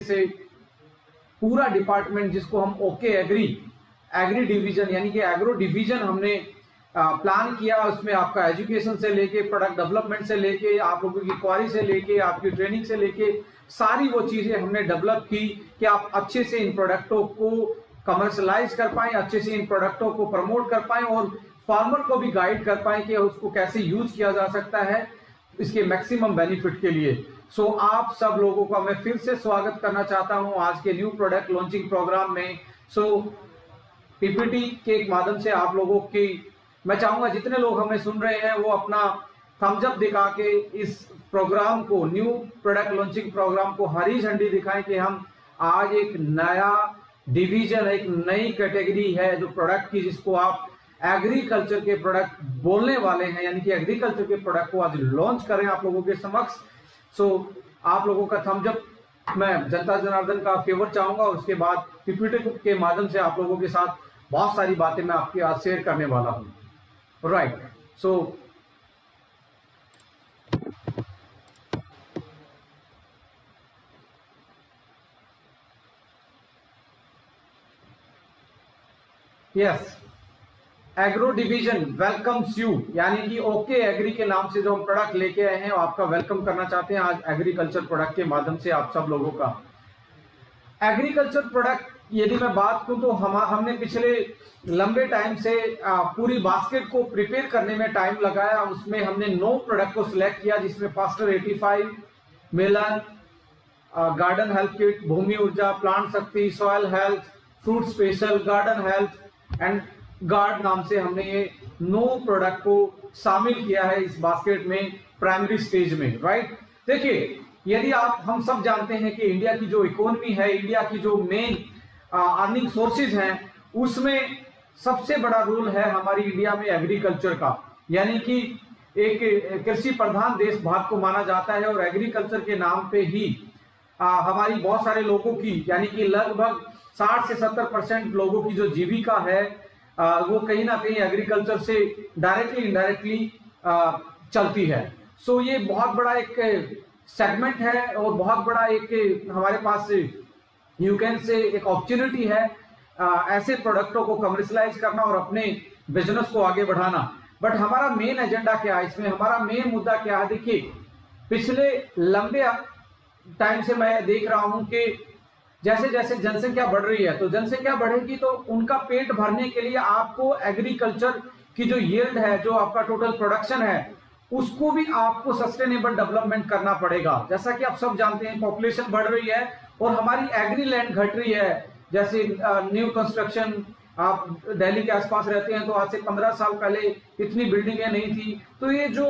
से पूरा डिपार्टमेंट जिसको हम ओके एग्री डिवीजन यानी कि एग्रो डिवीजन हमने प्लान किया। उसमें आपका एजुकेशन से लेके प्रोडक्ट डेवलपमेंट से लेके आप लोगों की क्वारी से लेके आपकी ट्रेनिंग से लेके सारी वो चीजें हमने डेवलप की कि आप अच्छे से इन प्रोडक्टों को कमर्शलाइज कर पाएं, अच्छे से इन प्रोडक्टों को प्रमोट कर पाएं और फार्मर को भी गाइड कर पाएं कि उसको कैसे यूज किया जा सकता है इसके मैक्सिमम बेनिफिट के लिए। सो आप सब लोगों का मैं फिर से स्वागत करना चाहता हूं आज के न्यू प्रोडक्ट लॉन्चिंग प्रोग्राम में। सो पीपीटी के माध्यम से आप लोगों की मैं चाहूंगा जितने लोग हमें सुन रहे हैं वो अपना थम्स अप दिखा के इस प्रोग्राम को, न्यू प्रोडक्ट लॉन्चिंग प्रोग्राम को हरी झंडी दिखाएं कि हम आज एक नया डिवीजन, एक नई कैटेगरी है जो प्रोडक्ट की, जिसको आप एग्रीकल्चर के प्रोडक्ट बोलने वाले हैं, यानी कि एग्रीकल्चर के प्रोडक्ट को आज लॉन्च करें आप लोगों के समक्ष। सो आप लोगों का थम्स अप मैं जनता जनार्दन का फेवर चाहूंगा और उसके बाद पीपीटी के माध्यम से आप लोगों के साथ बहुत सारी बातें मैं आपके आज शेयर करने वाला हूं। Right, so yes, agro division welcomes you, यानी कि ओके एग्री के नाम से जो हम प्रोडक्ट लेके आए हैं आपका वेलकम करना चाहते हैं आज एग्रीकल्चर प्रोडक्ट के माध्यम से आप सब लोगों का। एग्रीकल्चर प्रोडक्ट यदि मैं बात करूं तो हमने पिछले लंबे टाइम से पूरी बास्केट को प्रिपेयर करने में टाइम लगाया। उसमें हमने 9 प्रोडक्ट को सिलेक्ट किया जिसमें फास्टर 85, मिलन, गार्डन हेल्थ किट, भूमि ऊर्जा, प्लांट शक्ति, soil health, fruit special, garden health and guard नाम से हमने ये 9 प्रोडक्ट को शामिल किया है इस बास्केट में प्राइमरी स्टेज में। राइट, देखिए यदि हम सब जानते हैं कि इंडिया की जो इकोनॉमी है, इंडिया की जो मेन अर्निंग सोर्सेज हैं, उसमें सबसे बड़ा रोल है हमारी इंडिया में एग्रीकल्चर का, यानी कि एक कृषि प्रधान देश भारत को माना जाता है और एग्रीकल्चर के नाम पे ही हमारी बहुत सारे लोगों की, यानी कि लगभग 60 से 70% लोगों की जो जीविका है वो कहीं ना कहीं एग्रीकल्चर से डायरेक्टली इनडायरेक्टली चलती है। सो ये बहुत बड़ा एक सेगमेंट है और बहुत बड़ा एक हमारे पास यू कैन से एक अपॉर्चुनिटी है ऐसे प्रोडक्टों को कमर्शलाइज करना और अपने बिजनेस को आगे बढ़ाना। बट हमारा मेन एजेंडा क्या है इसमें, हमारा मेन मुद्दा क्या है? देखिए पिछले लंबे टाइम से मैं देख रहा हूं कि जैसे जैसे जनसंख्या बढ़ रही है तो जनसंख्या बढ़ेगी तो उनका पेट भरने के लिए आपको एग्रीकल्चर की जो यील्ड है, जो आपका टोटल प्रोडक्शन है, उसको भी आपको सस्टेनेबल डेवलपमेंट करना पड़ेगा। जैसा कि आप सब जानते हैं पॉपुलेशन बढ़ रही है और हमारी एग्री लैंड घट रही है। जैसे न्यू कंस्ट्रक्शन, आप दिल्ली के आसपास रहते हैं तो आज से 15 साल पहले इतनी बिल्डिंगें नहीं थी। तो ये जो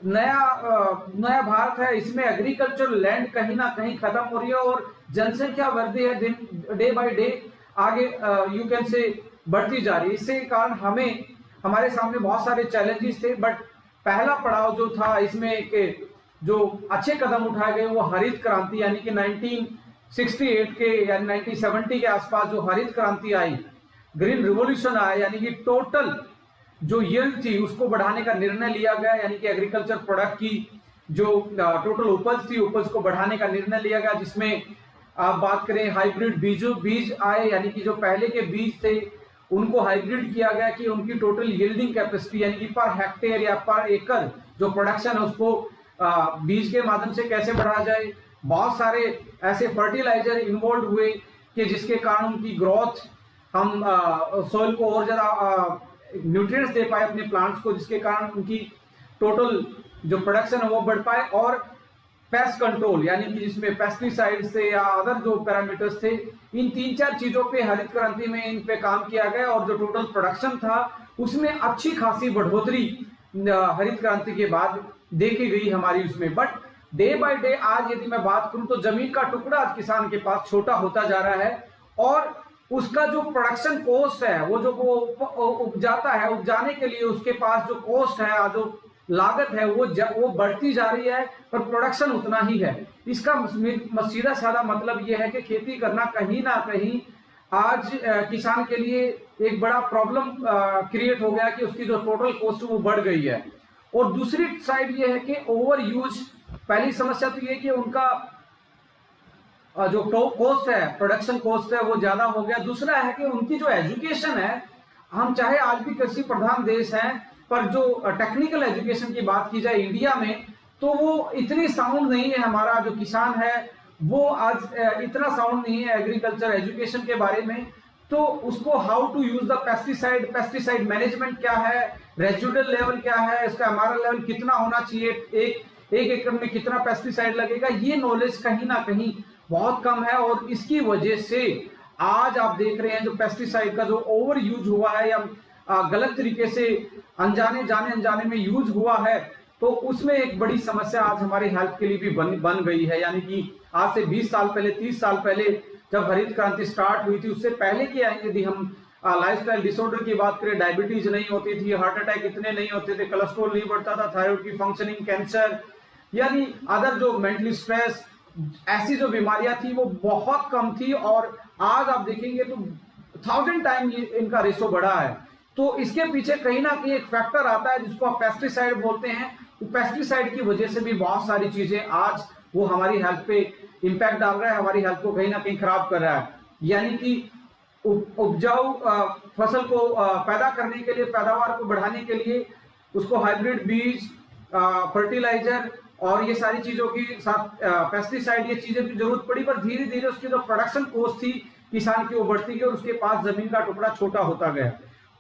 नया भारत है इसमें एग्रीकल्चर लैंड कहीं ना कहीं खत्म हो रही है और जनसंख्या वृद्धि है डे बाय डे आगे यू कैन से बढ़ती जा रही है। इससे कारण हमारे सामने बहुत सारे चैलेंजेस थे, बट पहला पड़ाव जो था इसमें एक जो अच्छे कदम उठाए गए वो हरित क्रांति, यानी कि 1968 के या 1970 के आसपास जो हरित क्रांति आई, ग्रीन रिवॉल्यूशन आया, यानी कि टोटल जो यील्ड थी उसको बढ़ाने का निर्णय लिया गया, यानी कि एग्रीकल्चर प्रोडक्ट की जो टोटल उपज थी उपज को बढ़ाने का निर्णय लिया गया। जिसमें आप बात करें हाइब्रिड बीज आए, यानी कि जो पहले के बीज थे उनको हाइब्रिड किया गया कि उनकी टोटल यील्डिंग कैपेसिटी यानी कि पर हेक्टेयर या पर एकड़ जो प्रोडक्शन है उसको बीज के माध्यम से कैसे बढ़ाया जाए। बहुत सारे ऐसे फर्टिलाइजर इन्वॉल्व हुए कि जिसके कारण उनकी ग्रोथ, हम सोइल को और ज्यादा न्यूट्रिएंट्स दे पाए अपने प्लांट्स को, जिसके कारण उनकी टोटल जो प्रोडक्शन है वो बढ़ पाए। और पेस्ट कंट्रोल, यानी कि जिसमें पेस्टिसाइड से या अदर जो पैरामीटर्स थे, इन 3-4 चीजों पे हरित क्रांति में इन पे काम किया गया और जो टोटल प्रोडक्शन था उसमें अच्छी खासी बढ़ोतरी हरित क्रांति के बाद देखी गई हमारी उसमें। बट डे बाय डे आज यदि मैं बात करूं तो जमीन का टुकड़ा आज किसान के पास छोटा होता जा रहा है और उसका जो प्रोडक्शन कॉस्ट है, वो जो वो उपजाता है, उपजाने के लिए उसके पास जो कॉस्ट है, जो लागत है वो बढ़ती जा रही है पर प्रोडक्शन उतना ही है। इसका सीधा साधा मतलब ये है कि खेती करना कहीं ना कहीं आज किसान के लिए एक बड़ा प्रॉब्लम क्रिएट हो गया कि उसकी जो टोटल कॉस्ट वो बढ़ गई है। और दूसरी साइड ये है कि ओवर यूज, पहली समस्या तो ये कि उनका जो कॉस्ट है, प्रोडक्शन कॉस्ट है, वो ज्यादा हो गया। दूसरा है कि उनकी जो एजुकेशन है, हम चाहे आज भी कृषि प्रधान देश हैं, पर जो टेक्निकल एजुकेशन की बात की जाए इंडिया में, तो वो इतनी साउंड नहीं है। हमारा जो किसान है वो आज इतना साउंड नहीं है एग्रीकल्चर एजुकेशन के बारे में। तो उसको how to use the pesticide, pesticide management क्या है, रेजिडुअल लेवल क्या है, इसका एमआरएल लेवल कितना होना चाहिए, एक एकड़ में कितना पेस्टिसाइड लगेगा, ये नॉलेज कहीं ना कहीं बहुत कम है। और इसकी वजह से आज आप देख रहे हैं जो पेस्टिसाइड का जो ओवर यूज हुआ है या गलत तरीके से अनजाने में यूज हुआ है, तो उसमें एक बड़ी समस्या आज हमारे हेल्थ के लिए भी बन गई है। यानी कि आज से 20 साल पहले, 30 साल पहले जब हरित क्रांति स्टार्ट हुई थी, उससे पहले की आएंगे यदि हम लाइफस्टाइल डिसऑर्डर की बात करें, डायबिटीज नहीं होती थी, हार्ट अटैक इतने नहीं होते थे, कोलेस्ट्रॉल नहीं बढ़ता था, थायराइड की फंक्शनिंग, कैंसर, यानी अदर जो मेंटली स्ट्रेस, ऐसी जो बीमारियां थी वो बहुत कम थी। और आज आप देखेंगे तो 1000 टाइम इनका रेशो बढ़ा है। तो इसके पीछे कहीं ना कहीं एक फैक्टर आता है जिसको आप पेस्टिसाइड बोलते हैं। तो पेस्टिसाइड की वजह से भी बहुत सारी चीजें आज वो हमारी हेल्थ पे इंपैक्ट डाल रहा है, हमारी हेल्थ को कहीं ना कहीं खराब कर रहा है। यानी कि उपजाऊ फसल को पैदा करने के लिए, पैदावार को बढ़ाने के लिए उसको हाइब्रिड बीज, फर्टिलाइजर और ये सारी चीजों की साथ पेस्टिसाइड, ये चीजें की जरूरत पड़ी। पर धीरे धीरे उसकी जो प्रोडक्शन कॉस्ट थी किसान की वो बढ़ती गई और उसके पास जमीन का टुकड़ा छोटा होता गया।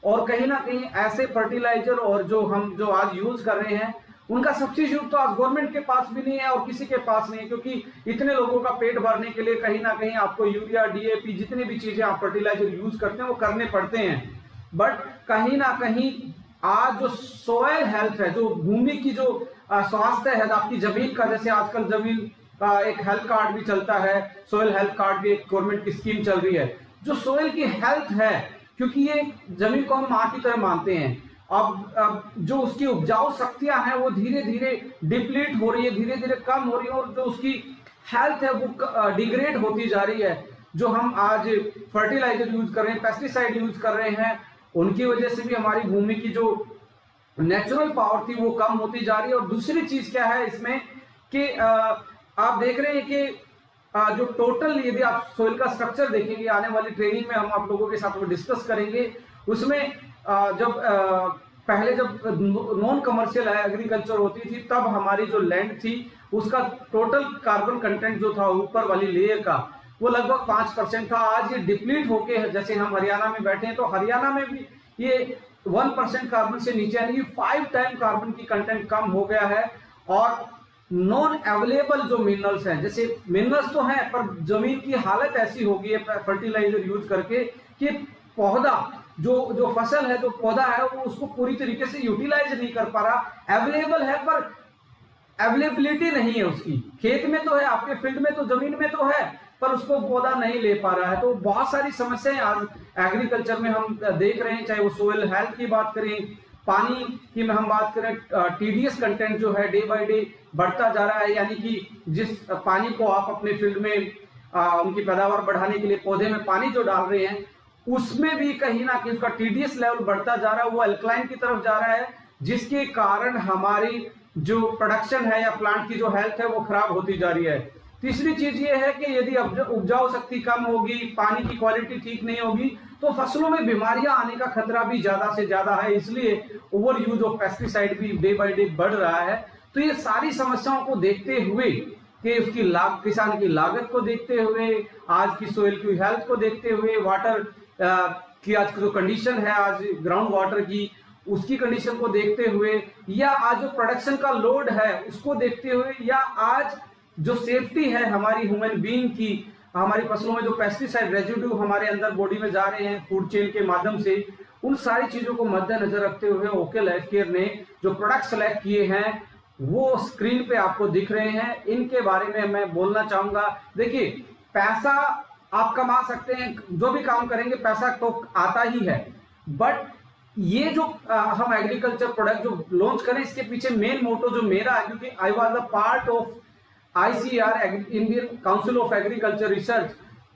और कहीं ना कहीं ऐसे फर्टिलाइजर और जो आज यूज कर रहे हैं उनका सब्सिट्यूट तो आज गवर्नमेंट के पास भी नहीं है और किसी के पास नहीं है, क्योंकि इतने लोगों का पेट भरने के लिए कहीं ना कहीं आपको यूरिया, डीएपी, जितनी भी चीजें आप फर्टिलाइजर यूज करते हैं वो करने पड़ते हैं। बट कहीं ना कहीं आज जो सोयल हेल्थ है, जो भूमि की जो स्वास्थ्य है, आपकी जमीन का, जैसे आजकल जमीन का एक हेल्थ कार्ड भी चलता है, सोयल हेल्थ कार्ड भी एक गवर्नमेंट की स्कीम चल रही है। जो सोयल की हेल्थ है, क्योंकि ये जमीन को हम मां की तरह मानते हैं, अब जो उसकी उपजाऊ शक्तियां हैं वो धीरे धीरे डिप्लीट हो रही है, धीरे धीरे कम हो रही है, और जो उसकी हेल्थ है वो डिग्रेड होती जा रही है। जो हम आज फर्टिलाइजर यूज कर रहे हैं, पेस्टिसाइड यूज कर रहे हैं, उनकी वजह से भी हमारी भूमि की जो नेचुरल पावर थी वो कम होती जा रही है। और दूसरी चीज क्या है इसमें कि आप देख रहे हैं कि जो टोटल, यदि आप सोइल का स्ट्रक्चर देखेंगे, आने वाली ट्रेनिंग में हम आप लोगों के साथ वो डिस्कस करेंगे, उसमें जब पहले जब नॉन कमर्शियल एग्रीकल्चर होती थी तब हमारी जो लैंड थी उसका टोटल कार्बन कंटेंट जो था ऊपर वाली लेयर का वो लगभग 5% था। आज ये डिप्लीट होके, जैसे हम हरियाणा में बैठे हैं तो हरियाणा में भी ये 1% कार्बन से नीचे, यानी 5 टाइम कार्बन की कंटेंट कम हो गया है। और नॉन अवेलेबल जो मिनरल्स हैं, जैसे मिनरल्स तो हैं पर जमीन की हालत ऐसी हो गई है फर्टिलाइजर यूज करके कि पौधा जो फसल है, जो पौधा है, वो उसको पूरी तरीके से यूटिलाइज नहीं कर पा रहा। अवेलेबल है पर अवेलेबिलिटी नहीं है उसकी। खेत में तो है, आपके फील्ड में तो, जमीन में तो है, पर उसको पौधा नहीं ले पा रहा है। तो बहुत सारी समस्याएं आज एग्रीकल्चर में हम देख रहे हैं, चाहे वो सोइल हेल्थ की बात करें, पानी की में हम बात करें, टीडीएस कंटेंट जो है डे बाय डे बढ़ता जा रहा है। यानी कि जिस पानी को आप अपने फील्ड में उनकी पैदावार बढ़ाने के लिए पौधे में पानी जो डाल रहे हैं, उसमें भी कहीं ना कहीं उसका टीडीएस लेवल बढ़ता जा रहा है, वो अल्कलाइन की तरफ जा रहा है, जिसके कारण हमारी जो प्रोडक्शन है या प्लांट की जो हेल्थ है वो खराब होती जा रही है। तीसरी चीज ये है कि यदि उपजाऊ शक्ति कम होगी, पानी की क्वालिटी ठीक नहीं होगी, तो फसलों में बीमारियां आने का खतरा भी ज्यादा से ज्यादा है। इसलिए ओवर यूज ऑफ पेस्टिसाइड भी डे बाय डे बढ़ रहा है। तो ये सारी समस्याओं को देखते हुए कि उसकी किसान की लागत को देखते हुए, आज की सोइल की हेल्थ को देखते हुए, वाटर की आज की जो कंडीशन है, आज ग्राउंड वाटर की, उसकी कंडीशन को देखते हुए, या आज जो प्रोडक्शन का लोड है उसको देखते हुए, या आज जो सेफ्टी है हमारी ह्यूमन बीइंग की, हमारी फसलों में जो पेस्टिसाइड रेजिड्यू हमारे अंदर बॉडी में जा रहे हैं फूड चेन के माध्यम से, उन सारी चीजों को मद्देनजर रखते हुए ओके लाइफ केयर ने जो प्रोडक्ट सेलेक्ट किए हैं वो स्क्रीन पे आपको दिख रहे हैं। इनके बारे में मैं बोलना चाहूंगा। देखिए, पैसा आप कमा सकते हैं, जो भी काम करेंगे पैसा तो आता ही है, बट ये जो हम एग्रीकल्चर प्रोडक्ट जो लॉन्च करें, इसके पीछे मेन मोटो जो मेरा है, क्योंकि I was a part of ICR, Indian council of agriculture research,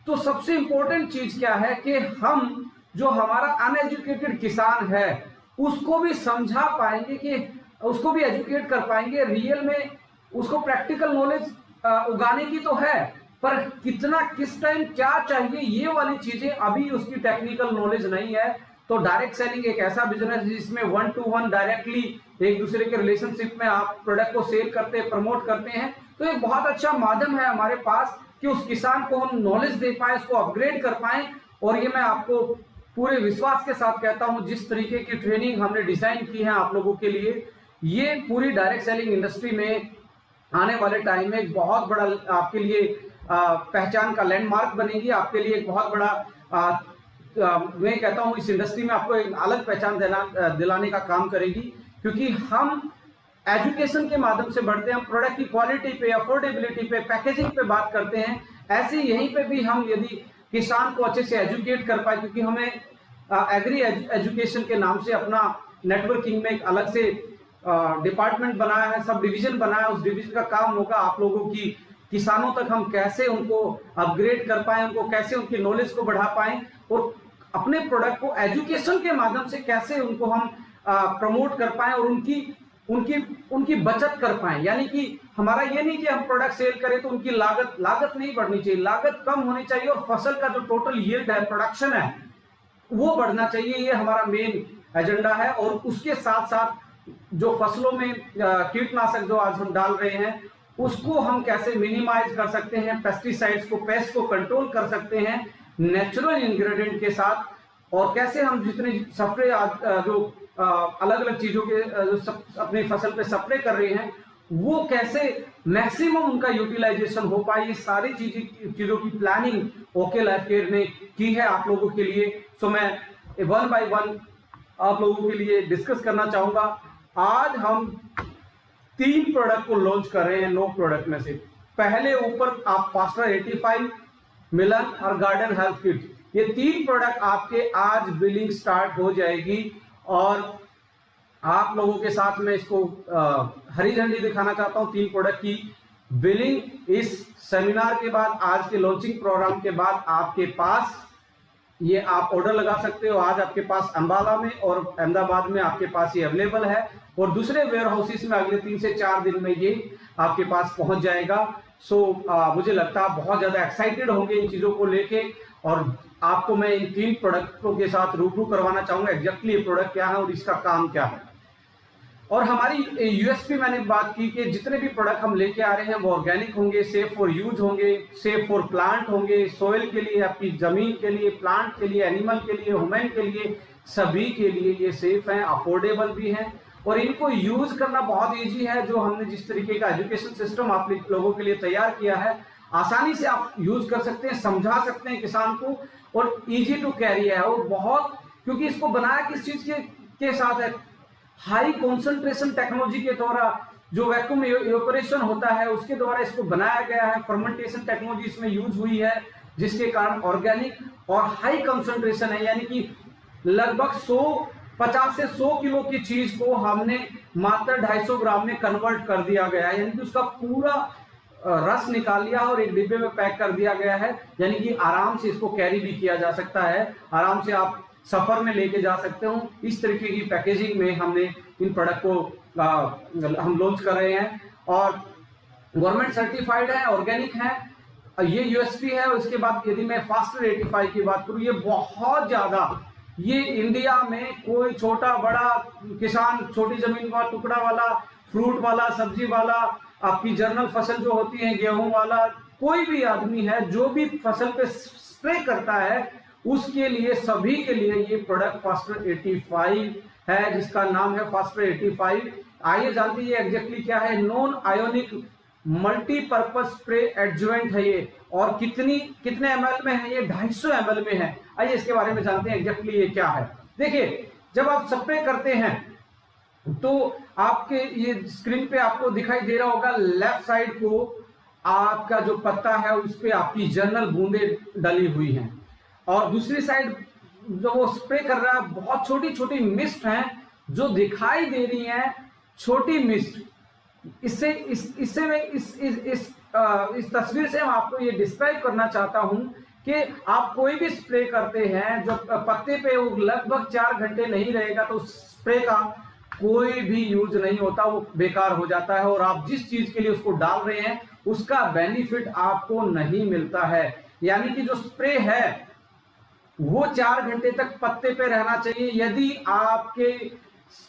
तो सबसे इंपॉर्टेंट चीज क्या है कि हम जो हमारा अनएजुकेटेड किसान है उसको भी समझा पाएंगे, कि उसको भी एजुकेट कर पाएंगे, रियल में उसको प्रैक्टिकल नॉलेज उगाने की तो है, पर कितना किस टाइम क्या चाहिए ये वाली चीजें अभी उसकी टेक्निकल नॉलेज नहीं है। तो डायरेक्ट सेलिंग एक ऐसा बिजनेस है जिसमें 1 to 1 डायरेक्टली एक दूसरे के रिलेशनशिप में आप प्रोडक्ट को सेल करते हैं, प्रमोट करते हैं। तो एक बहुत अच्छा माध्यम है हमारे पास कि उस किसान को हम नॉलेज दे पाए, उसको अपग्रेड कर पाए। और ये मैं आपको पूरे विश्वास के साथ कहता हूं, जिस तरीके की ट्रेनिंग हमने डिजाइन की है आप लोगों के लिए, ये पूरी डायरेक्ट सेलिंग इंडस्ट्री में आने वाले टाइम में एक बहुत बड़ा आपके लिए पहचान का लैंडमार्क बनेगी। आपके लिए एक बहुत बड़ा मैं कहता हूं इस इंडस्ट्री में आपको एक अलग पहचान दिलाने का काम करेगी, क्योंकि हम एजुकेशन के माध्यम से बढ़ते हैं। हम प्रोडक्ट की क्वालिटी पे, अफोर्डेबिलिटी पे, पैकेजिंग पे बात करते हैं। ऐसे यहीं पे भी हम यदि किसान को अच्छे से एजुकेट कर पाए, क्योंकि हमें एग्री एजुकेशन के नाम से अपना नेटवर्किंग में एक अलग से डिपार्टमेंट बनाया है, सब डिवीजन बनाया है। उस डिवीजन का काम होगा आप लोगों की किसानों तक हम कैसे उनको अपग्रेड कर पाए, उनको कैसे उनकी नॉलेज को बढ़ा पाए और अपने प्रोडक्ट को एजुकेशन के माध्यम से कैसे उनको हम प्रमोट कर पाए और उनकी बचत कर पाए। यानी कि हमारा ये नहीं कि हम प्रोडक्ट सेल करें तो उनकी लागत नहीं बढ़नी चाहिए, लागत कम होनी चाहिए और फसल का जो टोटल यील्ड है, प्रोडक्शन है, वो बढ़ना चाहिए। ये हमारा मेन एजेंडा है। और उसके साथ साथ जो फसलों में कीटनाशक जो आज हम डाल रहे हैं उसको हम कैसे मिनिमाइज कर सकते हैं, पेस्टिसाइड्स को, पेस्ट को कंट्रोल कर सकते हैं नेचुरल इंग्रेडिएंट के साथ, और कैसे हम जितने स्प्रे जो अलग अलग चीजों के जो अपनी फसल पे स्प्रे कर रहे हैं वो कैसे मैक्सिमम उनका यूटिलाइजेशन हो पाए। ये सारी चीजों की प्लानिंग ओके लाइफ केयर ने की है आप लोगों के लिए। सो मैं 1 by 1 आप लोगों के लिए डिस्कस करना चाहूंगा। आज हम 3 प्रोडक्ट को लॉन्च कर रहे हैं 9 प्रोडक्ट में से। पहले ऊपर आप फास्टर 85, मिलन और गार्डन हेल्थ किट, ये 3 प्रोडक्ट आपके आज बिलिंग स्टार्ट हो जाएगी। और आप लोगों के साथ में इसको हरी झंडी दिखाना चाहता हूं 3 प्रोडक्ट की बिलिंग। इस सेमिनार के बाद, आज के लॉन्चिंग प्रोग्राम के बाद आपके पास ये आप ऑर्डर लगा सकते हो। आज आपके पास अंबाला में और अहमदाबाद में आपके पास ये अवेलेबल है और दूसरे वेयर हाउसेस में अगले 3 से 4 दिन में ये आपके पास पहुंच जाएगा। सो मुझे लगता है बहुत ज्यादा एक्साइटेड होंगे इन चीजों को लेके और आपको मैं इन 3 प्रोडक्टों के साथ रूबरू करवाना चाहूंगा एग्जैक्टली ये प्रोडक्ट क्या है और इसका काम क्या है। और हमारी यूएसपी मैंने बात की कि जितने भी प्रोडक्ट हम लेके आ रहे हैं वो ऑर्गेनिक होंगे, सेफ फॉर यूज होंगे, सेफ फॉर प्लांट होंगे, सोइल के लिए, आपकी जमीन के लिए, प्लांट के लिए, एनिमल के लिए, ह्यूमन के लिए, सभी के लिए ये सेफ हैं, अफोर्डेबल भी हैं और इनको यूज करना बहुत इजी है। जो हमने जिस तरीके का एजुकेशन सिस्टम आप लोगों के लिए तैयार किया है, आसानी से आप यूज कर सकते हैं, समझा सकते हैं किसान को और इजी टू कैरी है। और बहुत, क्योंकि इसको बनाया किस चीज के साथ है, हाई कॉन्सेंट्रेशन टेक्नोलॉजी के द्वारा, जो वैक्यूम इवेपोरेशन होता है उसके द्वारा इसको बनाया गया है। फर्मेंटेशन टेक्नोलॉजी इसमें यूज हुई है जिसके कारण ऑर्गेनिक और हाई कॉन्सेंट्रेशन है। यानी कि लगभग 50 से 100 किलो की चीज को हमने मात्र 250 ग्राम में कन्वर्ट कर दिया गया है। यानी कि उसका पूरा रस निकाल लिया और एक डिब्बे में पैक कर दिया गया है। यानी कि आराम से इसको कैरी भी किया जा सकता है, आराम से आप सफर में लेके जा सकते हो। इस तरीके की पैकेजिंग में हमने इन प्रोडक्ट को हम लॉन्च कर रहे हैं और गवर्नमेंट सर्टिफाइड है, ऑर्गेनिक है, ये यूएसपी है। और इसके बाद यदि मैं फास्टर 85 की बात करूं, ये बहुत ज्यादा, ये इंडिया में कोई छोटा बड़ा किसान, छोटी जमीन का टुकड़ा वाला, फ्रूट वाला, सब्जी वाला, आपकी जर्नल फसल जो होती है गेहूं वाला, कोई भी आदमी है जो भी फसल पे स्प्रे करता है उसके लिए, सभी के लिए ये प्रोडक्ट फास्टर 85 है जिसका नाम है फास्टर 85। आइए जानते हैं एग्जैक्टली क्या है। Non ionic multipurpose spray adjuvant है ये और कितने ml में है ये, 250 ml में है। आइए इसके बारे में जानते हैं एग्जैक्टली ये क्या है। देखिए, जब आप स्प्रे करते हैं तो आपके ये स्क्रीन पे आपको दिखाई दे रहा होगा, लेफ्ट साइड को आपका जो पत्ता है उस पे आपकी जर्नल बूंदे डली हुई हैं और दूसरी साइड जो वो स्प्रे कर रहा है, बहुत छोटी छोटी मिस्ट हैं जो दिखाई दे रही हैं, छोटी मिस्ट। इससे मैं इस तस्वीर से मैं आपको ये डिस्क्राइब करना चाहता हूं कि आप कोई भी स्प्रे करते हैं जो पत्ते पे वो लगभग 4 घंटे नहीं रहेगा तो स्प्रे का कोई भी यूज नहीं होता, वो बेकार हो जाता है। और आप जिस चीज के लिए उसको डाल रहे हैं उसका बेनिफिट आपको नहीं मिलता है। यानी कि जो स्प्रे है वो 4 घंटे तक पत्ते पे रहना चाहिए। यदि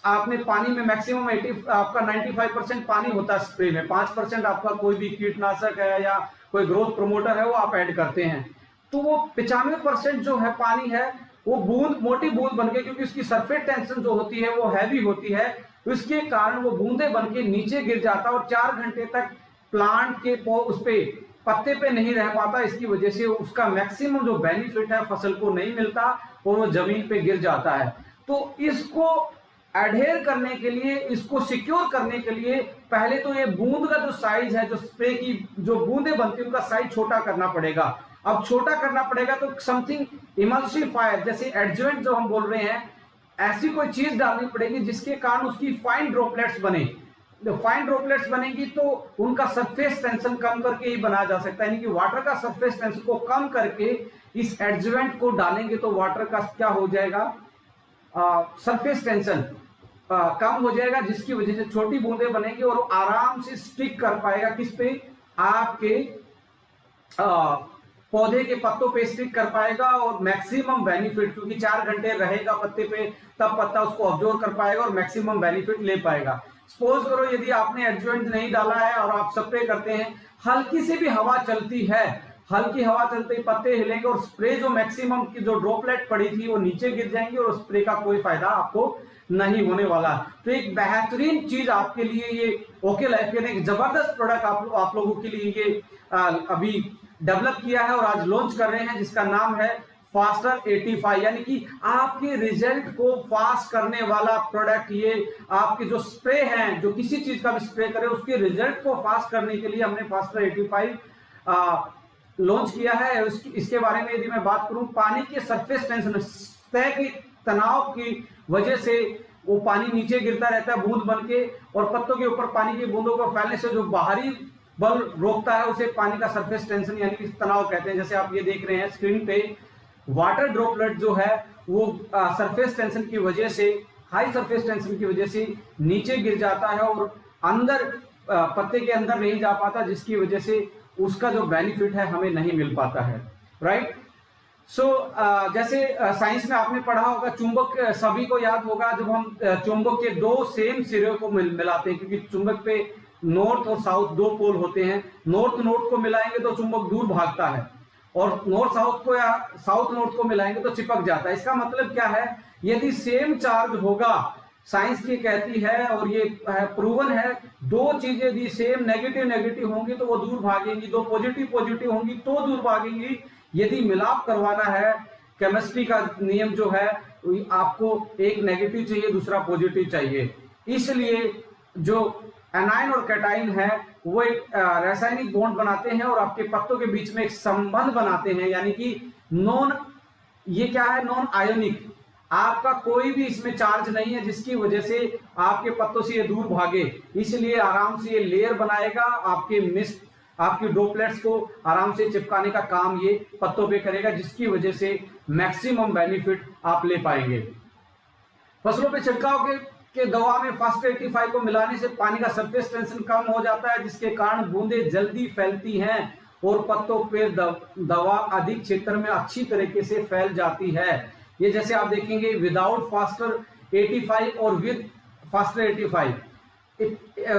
आपने पानी में मैक्सिमम आपका 95% पानी होता है स्प्रे में, 5% आपका कोई भी कीटनाशक है या कोई ग्रोथ प्रमोटर है वो आप ऐड करते हैं, तो वो 95% जो है पानी है वो बूंद, मोटी बूंद बनके, क्योंकि उसकी सरफेस टेंशन जो होती है वो हैवी होती है, उसके कारण वो बूंदे बनके नीचे गिर जाता है और 4 घंटे तक प्लांट के उस पे पत्ते पे नहीं रह पाता। इसकी वजह से उसका मैक्सिमम जो बेनिफिट है फसल को नहीं मिलता और वो जमीन पे गिर जाता है। तो इसको एडहेयर करने के लिए, इसको सिक्योर करने के लिए पहले तो ये बूंद का जो साइज है, जो स्प्रे की जो बूंदे बनती है उनका साइज छोटा करना पड़ेगा। अब छोटा करना पड़ेगा तो समथिंग इमल्सिफायर जैसे एडजुवेंट जो हम बोल रहे हैं, ऐसी कोई चीज डालनी पड़ेगी जिसके कारण उसकी फाइन ड्रॉपलेट्स बने। जो फाइन ड्रॉपलेट्स बनेगी तो उनका सरफेस टेंशन कम करके ही बनाया जा सकता है। यानी कि वाटर का सरफेस टेंशन को कम करके इस एडजुवेंट को डालेंगे तो वाटर का क्या हो जाएगा, सरफेस टेंशन कम हो जाएगा, जिसकी वजह से छोटी बूंदे बनेगी और आराम से स्टिक कर पाएगा किस पे, आपके पौधे के पत्तों पे स्टिक कर पाएगा और मैक्सिमम बेनिफिट, क्योंकि 4 घंटे रहेगा पत्ते पे तब पत्ता उसको ऑब्जर्व कर पाएगा और मैक्सिमम बेनिफिट ले पाएगा। सपोज करो यदि आपने एडजुवेंट नहीं डाला है और आप स्प्रे करते हैं, हल्की से भी हवा चलती है, हल्की हवा चलते ही पत्ते हिलेंगे और स्प्रे जो मैक्सिमम की जो ड्रॉपलेट पड़ी थी वो नीचे गिर जाएंगी और स्प्रे का कोई फायदा आपको नहीं होने वाला। तो एक बेहतरीन चीज आपके लिए ये ओके लाइफ के एक जबरदस्त प्रोडक्ट आप लोगों के लिए ये अभी डेवलप किया है और आज लॉन्च कर रहे हैं, जिसका नाम है फास्टर 85। यानी कि आपके रिजल्ट को फास्ट करने वाला प्रोडक्ट। ये आपके जो स्प्रे हैं, जो किसी चीज का भी स्प्रे करें उसके रिजल्ट को फास्ट करने के लिए हमने फास्टर 85 लॉन्च किया है। इसके बारे में यदि मैं बात करूं, पानी के सरफेस टेंशन, सतह के तनाव की वजह से वो पानी नीचे गिरता रहता है बूंद बन के, और पत्तों के ऊपर पानी की बूंदों को फैलने से जो बाहरी बल रोकता है उसे पानी का सरफेस टेंशन यानी कि तनाव कहते हैं। जैसे आप ये देख रहे हैं स्क्रीन पे, वाटर ड्रॉपलेट जो है वो सरफेस टेंशन की वजह से, हाई सरफेस टेंशन की वजह से नीचे गिर जाता है और अंदर पत्ते के अंदर नहीं जा पाता, जिसकी वजह से उसका जो बेनिफिट है हमें नहीं मिल पाता है। राइट। सो जैसे साइंस में आपने पढ़ा होगा, चुंबक सभी को याद होगा, जब हम चुंबक के दो सेम सिरे को मिलाते हैं, क्योंकि चुंबक पे नॉर्थ और साउथ दो पोल होते हैं, नॉर्थ नॉर्थ को मिलाएंगे तो चुंबक दूर भागता है और नॉर्थ साउथ को या साउथ नॉर्थ को मिलाएंगे तो चिपक जाता है। इसका मतलब क्या है, यदि सेम चार्ज होगा, साइंस ये कहती है और ये प्रूवन है, दो चीजें यदि सेम नेगेटिव नेगेटिव होंगी तो वो दूर भागेंगी, दो पॉजिटिव पॉजिटिव होंगी तो दूर भागेंगी। यदि मिलाप करवाना है, केमिस्ट्री का नियम जो है, आपको एक नेगेटिव चाहिए दूसरा पॉजिटिव चाहिए। इसलिए जो एनाइन और कैटाइन है वो एक रासायनिक बॉन्ड बनाते हैं और आपके पत्तों के बीच में एक संबंध बनाते हैं, यानी कि ये क्या है, नॉन आयोनिक। आपका कोई भी इसमें चार्ज नहीं है जिसकी वजह से आपके पत्तों से ये दूर भागे, इसलिए आराम से ये लेयर बनाएगा, आपकी ड्रॉपलेट्स को आराम से चिपकाने का काम ये पत्तों पे करेगा, जिसकी वजह से मैक्सिमम बेनिफिट आप ले पाएंगे। फसलों पे छिड़काव के दवा में फास्टर 85 को मिलाने से पानी का सरफेस टेंशन कम हो जाता है, जिसके कारण बूंदें जल्दी फैलती हैं और पत्तों पे दवा अधिक क्षेत्र में अच्छी तरीके से फैल जाती है। ये जैसे आप देखेंगे विदाउट फास्टर 85 और विद फास्टर 85,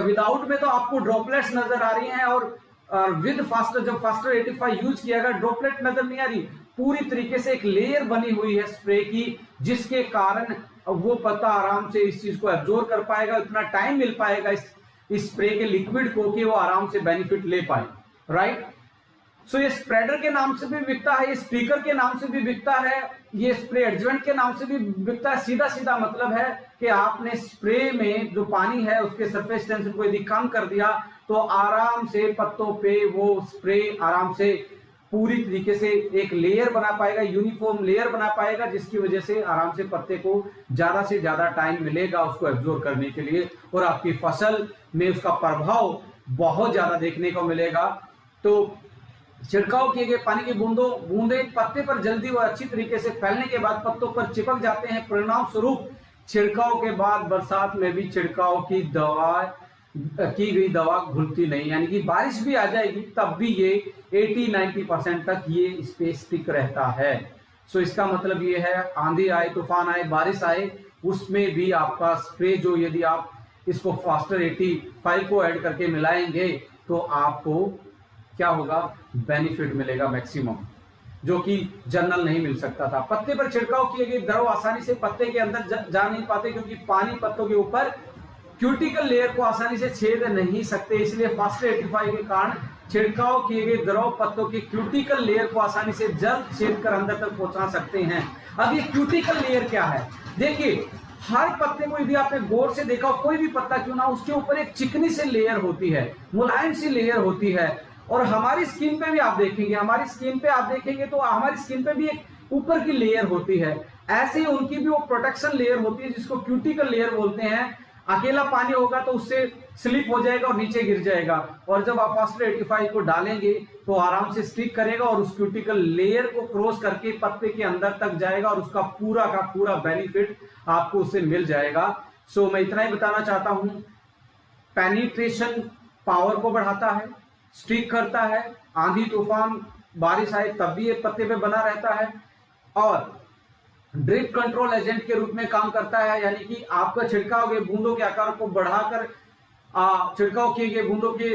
विदाउट में तो आपको ड्रॉपलेट्स नजर आ रही हैं और विद फास्टर, जब फास्टर 85 यूज किया गया ड्रॉपलेट नजर नहीं आ रही, पूरी तरीके से एक लेयर बनी हुई है स्प्रे की, जिसके कारण वो पत्ता आराम से इस चीज को एब्जॉर्ब कर पाएगा, इतना टाइम मिल पाएगा इस स्प्रे के लिक्विड को कि वो आराम से बेनिफिट ले पाए। राइट। सो ये स्प्रेडर के नाम से भी बिकता है, ये स्पीकर के नाम से भी बिकता है, ये स्प्रे एडजुवेंट के नाम से भी बिकता है। सीधा सीधा मतलब है कि आपने स्प्रे में जो पानी है उसके सरफेस टेंशन को यदि कम कर दिया तो आराम से पत्तों पे वो स्प्रे आराम से पूरी तरीके से एक लेयर बना पाएगा, यूनिफॉर्म लेयर बना पाएगा, जिसकी वजह से आराम से पत्ते को ज्यादा से ज्यादा टाइम मिलेगा उसको एब्जॉर्ब करने के लिए और आपकी फसल में उसका प्रभाव बहुत ज्यादा देखने को मिलेगा। तो छिड़काव किए गए पानी की बूंदे पत्ते पर जल्दी और अच्छी तरीके से फैलने के बाद पत्तों पर चिपक जाते हैं। परिणाम स्वरूप छिड़काव के बाद बरसात में भी छिड़काव की दवा की गई दवा घुलती नहीं, यानी कि बारिश भी आ जाएगी तब भी ये 80-90% तक ये स्पेस टिक रहता है। सो इसका मतलब ये है, आंधी आए, तूफान आए, बारिश आए, उसमें भी आपका स्प्रे जो, यदि आप इसको फास्टर 85 को ऐड करके मिलाएंगे तो आपको क्या होगा, बेनिफिट मिलेगा मैक्सिमम, जो कि जनरल नहीं मिल सकता था। पत्ते पर छिड़काव किए गए द्रव आसानी से पत्ते के अंदर जा नहीं पाते, क्योंकि पानी पत्तों के ऊपर क्यूटिकल लेयर को आसानी से छेद नहीं सकते, इसलिए फास्टर 85 के कारण छिड़काव किए गए द्रव पत्तों के क्यूटिकल लेयर को आसानी से जल्द छेद कर अंदर तक पहुंचा सकते हैं। अब ये क्यूटिकल लेयर क्या है, देखिए हर पत्ते को यदि आपने गौर से देखा, कोई भी पत्ता क्यों ना, उसके ऊपर एक चिकनी सी लेयर होती है, मुलायम सी लेयर होती है। और हमारी स्किन पे भी आप देखेंगे, हमारी स्किन पे आप देखेंगे तो हमारी स्किन पे भी एक ऊपर की लेयर होती है, ऐसे ही उनकी भी वो प्रोटेक्शन लेयर होती है जिसको क्यूटिकल लेयर बोलते हैं। अकेला पानी होगा तो उससे स्लिप हो जाएगा और नीचे गिर जाएगा, और जब आप फास्टर 85 को डालेंगे तो आराम से स्टिक करेगा और उस क्यूटिकल लेयर को क्रॉस करके पत्ते के अंदर तक जाएगा और उसका पूरा का पूरा बेनिफिट आपको उससे मिल जाएगा। सो मैं इतना ही बताना चाहता हूं, पेनिट्रेशन पावर को बढ़ाता है, स्टिक करता है, आंधी तूफान बारिश आए तब भी ये पत्ते पे बना रहता है, और ड्रिप कंट्रोल एजेंट के रूप में काम करता है, यानी कि आपका छिड़काव के बूंदों के आकार को बढ़ाकर छिड़काव किए गए बूंदों के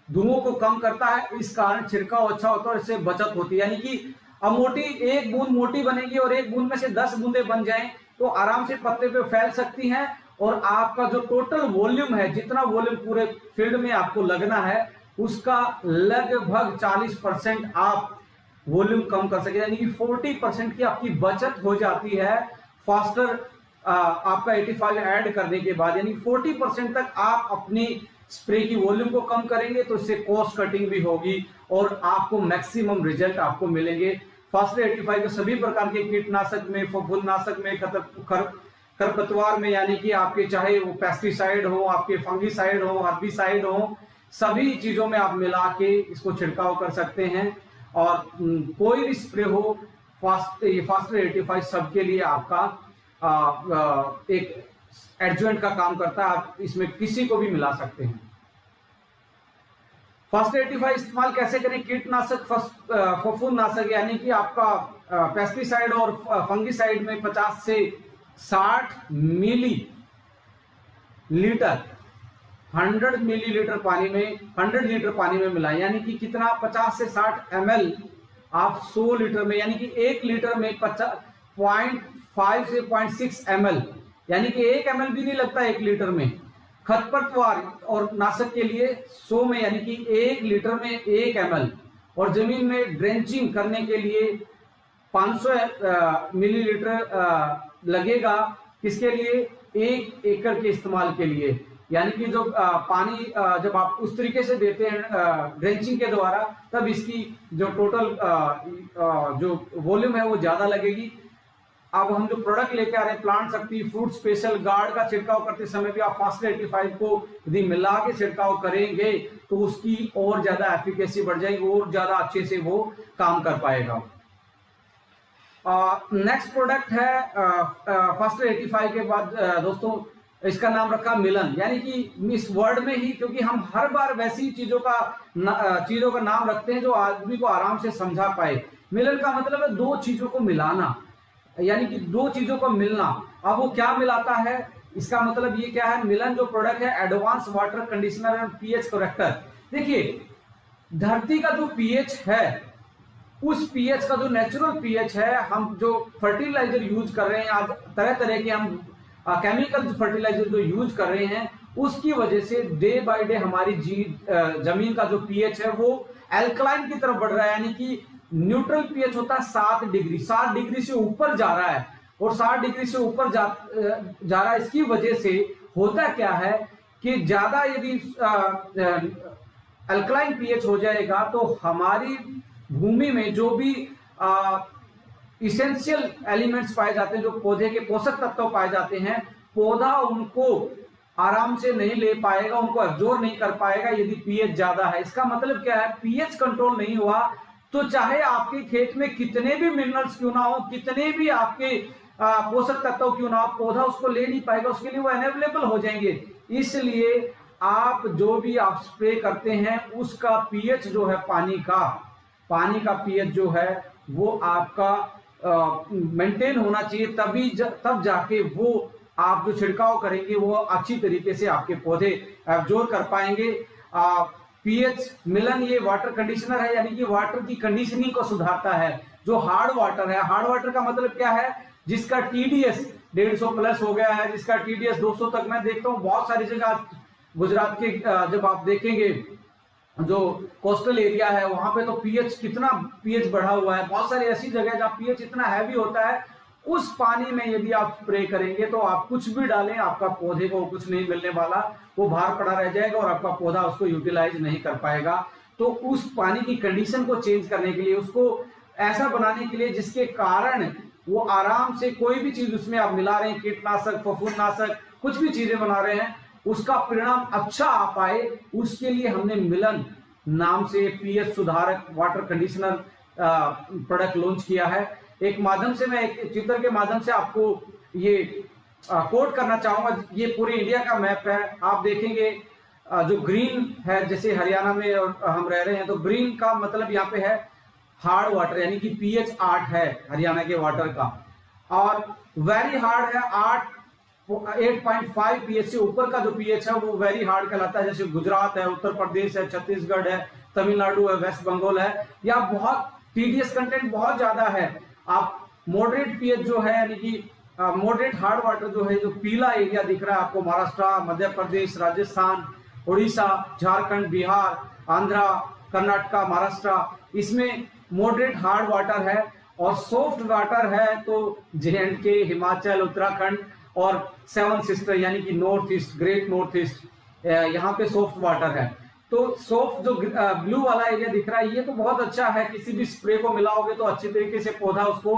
धुओं को कम करता है। इस कारण छिड़काव अच्छा होता है और इससे बचत होती है, यानी कि अब मोटी एक बूंद मोटी बनेगी और एक बूंद में से 10 बूंदे बन जाएं तो आराम से पत्ते पे फैल सकती हैं, और आपका जो टोटल वॉल्यूम है, जितना वॉल्यूम पूरे फील्ड में आपको लगना है, उसका लगभग 40% आप वॉल्यूम कम कर सके, यानी कि 40% की आपकी बचत हो जाती है फास्टर आपका 85 ऐड करने के बाद, यानी 40% तक आप अपनी स्प्रे की वॉल्यूम को कम करेंगे तो इससे कॉस्ट कटिंग भी होगी और आपको मैक्सिमम रिजल्ट आपको मिलेंगे। फास्टर 85 के सभी प्रकार के कीटनाशक में, फफूंदनाशक में, खरपतवार में, यानी कि आपके चाहे वो पेस्टिसाइड हो, आपके फंगिसाइड हो, हर्बिसाइड हो, सभी चीजों में आप मिला के इसको छिड़काव कर सकते हैं। और कोई भी स्प्रे हो, फास्टर 85 सबके लिए आपका एक एडजुवेंट का काम करता है, आप इसमें किसी को भी मिला सकते हैं। फास्टर 85 इस्तेमाल कैसे करें, कीटनाशक, फफूंदनाशक, यानी कि आपका पेस्टिसाइड और फंगिसाइड में 50 से 60 मिलीलीटर 100 मिलीलीटर पानी में 100 लीटर पानी में मिलाएं, यानी कि कितना, 50 से 60 ml आप 100 लीटर में, यानी कि 1 लीटर में 0.5 से 0.6 ml, यानी कि 1 ml भी नहीं लगता 1 लीटर में। खरपतवार और नाशक के लिए 100 में, यानी कि 1 लीटर में 1 ml, और जमीन में ड्रेंचिंग करने के लिए 500 मिलीलीटर लगेगा, किसके लिए, 1 एकड़ के इस्तेमाल के लिए, यानी कि जो पानी जब आप उस तरीके से देते हैं ड्रेंचिंग के द्वारा, तब इसकी जो टोटल जो वॉल्यूम है वो ज्यादा लगेगी। अब हम जो प्रोडक्ट लेके आ रहे हैं, प्लांट शक्ति फ्रूट स्पेशल गार्ड का छिड़काव करते समय भी आप फास्टर 85 को यदि मिला के छिड़काव करेंगे तो उसकी और ज्यादा एफिकेसी बढ़ जाएगी और ज्यादा अच्छे से वो काम कर पाएगा। नेक्स्ट प्रोडक्ट है फास्टर 85 के बाद दोस्तों, इसका नाम रखा मिलन, यानी कि इस वर्ड में ही, क्योंकि हम हर बार वैसी चीजों का नाम रखते हैं जो आदमी को आराम से समझा पाए। मिलन का मतलब है दो चीजों को मिलाना, यानी कि दो चीजों को मिलना। अब वो क्या मिलाता है, इसका मतलब ये क्या है, मिलन जो प्रोडक्ट है advance water conditioner and pH character. देखिए धरती का जो पीएच है, उस पीएच का जो नेचुरल पीएच है, हम जो फर्टिलाइजर यूज कर रहे हैं आज, तरह तरह के हम केमिकल फर्टिलाइजर जो यूज कर रहे हैं, उसकी वजह से डे बाय डे हमारी जमीन का जो पीएच है वो एल्कलाइन की तरफ बढ़ रहा है, यानी कि न्यूट्रल पीएच होता है 7 डिग्री से ऊपर जा रहा है, और 60 डिग्री से ऊपर जा रहा है। इसकी वजह से होता क्या है कि ज्यादा यदि एल्कलाइन पीएच हो जाएगा तो हमारी भूमि में जो भी इसेंशियल एलिमेंट्स पाए जाते हैं, जो पौधे के पोषक तत्व पाए जाते हैं, पौधा उनको आराम से नहीं ले पाएगा, उनको एब्जॉर्ब नहीं कर पाएगा यदि पीएच ज्यादा है। इसका मतलब क्या है, पीएच कंट्रोल नहीं हुआ तो चाहे आपके खेत में कितने भी मिनरल्स क्यों ना हो, कितने भी आपके पोषक तत्व क्यों ना हो, पौधा उसको ले नहीं पाएगा, उसके लिए वो अनअवेलेबल हो जाएंगे। इसलिए आप जो भी आप स्प्रे करते हैं उसका पीएच जो है पानी का पीएच जो है वो आपका मेंटेन होना चाहिए, तब जाके वो आप जो छिड़काव करेंगे वो अच्छी तरीके से आपके पौधे एब्जॉर्ब कर पाएंगे। पीएच मिलन ये वाटर कंडीशनर है, यानी कि वाटर की कंडीशनिंग को सुधारता है। जो हार्ड वाटर है, हार्ड वाटर का मतलब क्या है, जिसका टीडीएस 150 प्लस हो गया है, जिसका टीडीएस 200 तक मैं देखता हूँ बहुत सारी जगह गुजरात के जब आप देखेंगे जो कोस्टल एरिया है वहां पे तो पीएच कितना पीएच बढ़ा हुआ है। बहुत सारी ऐसी जगह जहां पीएच इतना हैवी होता है, उस पानी में यदि आप स्प्रे करेंगे तो आप कुछ भी डालें आपका पौधे को कुछ नहीं मिलने वाला, वो बाहर पड़ा रह जाएगा और आपका पौधा उसको यूटिलाइज नहीं कर पाएगा। तो उस पानी की कंडीशन को चेंज करने के लिए, उसको ऐसा बनाने के लिए जिसके कारण वो आराम से कोई भी चीज उसमें आप मिला रहे हैं, कीटनाशक, फफूंदनाशक, कुछ भी चीजें बना रहे हैं, उसका परिणाम अच्छा आ पाए, उसके लिए हमने मिलन नाम से पीएच सुधारक वाटर कंडीशनर प्रोडक्ट लॉन्च किया है। एक माध्यम से मैं एक चित्र के माध्यम से आपको ये कोट करना चाहूंगा। ये पूरे इंडिया का मैप है, आप देखेंगे जो ग्रीन है, जैसे हरियाणा में और हम रह रहे हैं तो ग्रीन का मतलब यहाँ पे है हार्ड वाटर, यानी कि पीएच 8 है हरियाणा के वाटर का, और वेरी हार्ड है 8.5 पीएच से ऊपर का जो पीएच है वो वेरी हार्ड कहलाता है। जैसे गुजरात है, उत्तर प्रदेश है, छत्तीसगढ़ है, तमिलनाडु है, वेस्ट बंगाल है, या बहुत टीडीएस कंटेंट बहुत ज्यादा है। आप मॉडरेट पीएच जो है, यानी कि मॉडरेट हार्ड वाटर जो है, जो पीला एरिया दिख रहा है आपको, महाराष्ट्र, मध्य प्रदेश, राजस्थान, उड़ीसा, झारखंड, बिहार, आंध्रा, कर्नाटका, महाराष्ट्र, इसमें मॉडरेट हार्ड वाटर है। और सॉफ्ट वाटर है तो जे&के, हिमाचल, उत्तराखंड और 7 सिस्टर यानी कि north east, great north east, यहाँ पे सॉफ्ट वाटर है। तो सॉफ्ट जो ब्लू वाला एरिया दिख रहा है ये तो बहुत अच्छा है, किसी भी स्प्रे को मिलाओगे तो अच्छी तरीके से पौधा उसको